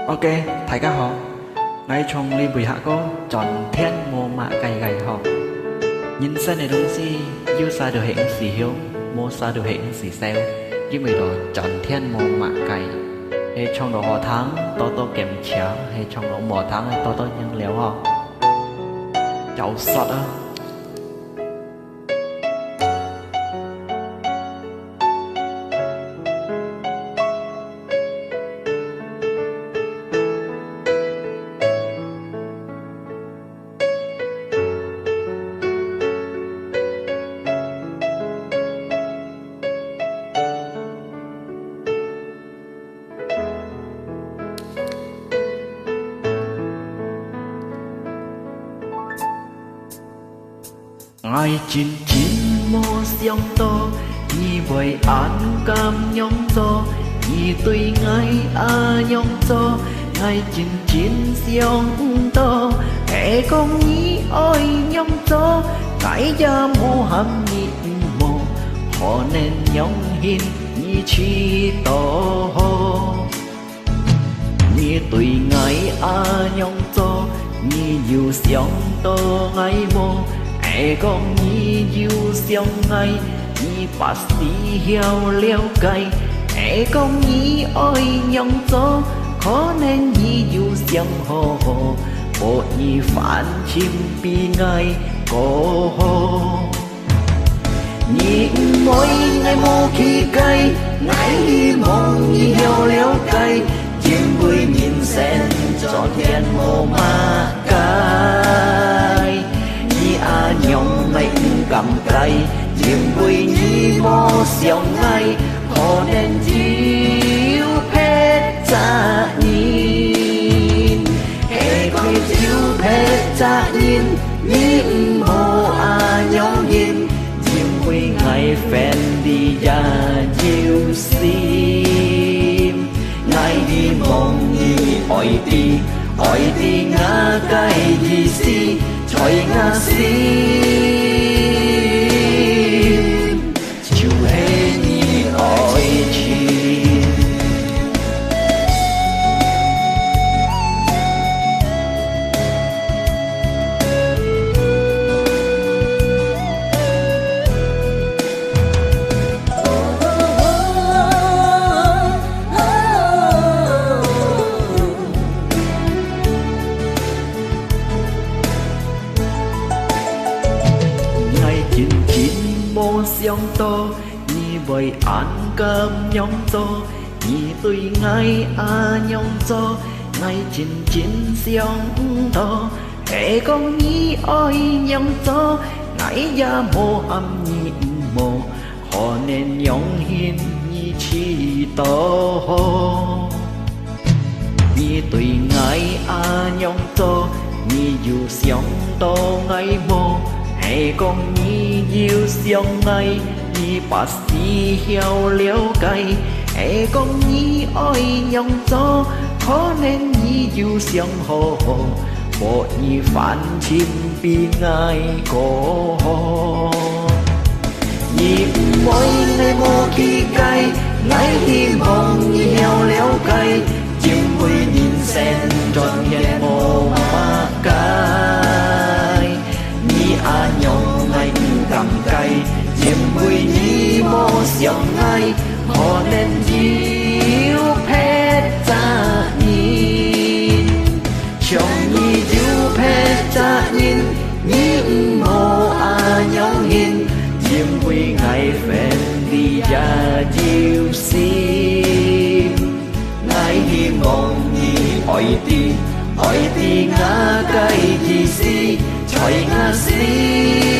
Ok, thầy các họ ngay trong ly bùi hạ cô chọn thiên mô mạ cày gầy họ nhìn xem này đúng gì yêu xa được hệ xỉ hiếu mô xa được hệ xỉ xeo như mày đó chọn thiên mô mạ cày hay trong đó họ tháng to kèm chéo hay trong đó mỏ tháng hay to nhân léo họ cháu sọt á ngày chín mô xiong to nhì bởi án cam nhong to nhì tuy ngày nhong to ngày chín xiong to kẻ con nhí ôi nhong to cái gia mô hàm nhị mô họ nên nhong hin nhì chi to nhì tuy ngày nhong to nhì yêu xiong to ngày mô ai con nhí yêu xiong ngay nhí pasti hiao leo cay ai con nhí ôi nhong gió khó nên nhí yêu xiong hồ hồ bộ nhí phản chim pi ngay cổ hồ nhí mỗi ngày mô khi cay ngày đi mong nhí hiao leo cay chim vui nhìn sen cho thiên mô ma cay nhong ngay cầm cây chim vui nhí mô xiong ngay họ nên chiếu hết cha nhìn hệ coi chiếu hết cha nhìn nhí mô nhong nhìn chim vui ngay phen đi ra chiếu sim ngay đi mong nhí oi đi ngã cái gì si trời ngã xin chiều hê nhị oi chim mô xiong to nhì bởi án cam nhong to nhì tuy ngày nhong to ngày chín xiong to kẻ con nhí ôi nhong to ngày gia mô âm nhị mô họ nên nhong hiên nhì chi to nhì tuy ngày nhong to nhì dù xiong to ngày mô hay con nhí yêu xiong ngay nhí pasti hiao leo cay hay con nhí ôi nhong gió khó nên nhí yêu xiong hồ hồ bộ nhí phản chim pi ngay cổ nhí mỗi ngày mô khi cay ngày đi mong nhí hiao leo cay chim vui nhìn sen tròn nhẹ mô ma cay nhí nhong ngay cầm cây chim vui nhí mô xiong ngay họ nên chiếu hết cha nhìn trong nhí chiếu hết cha nhìn nhí mô nhong hin chim vui ngay phèn đi ra chiếu sim ngay đi mong nhí oi đi ngã cây gì si trời ngã si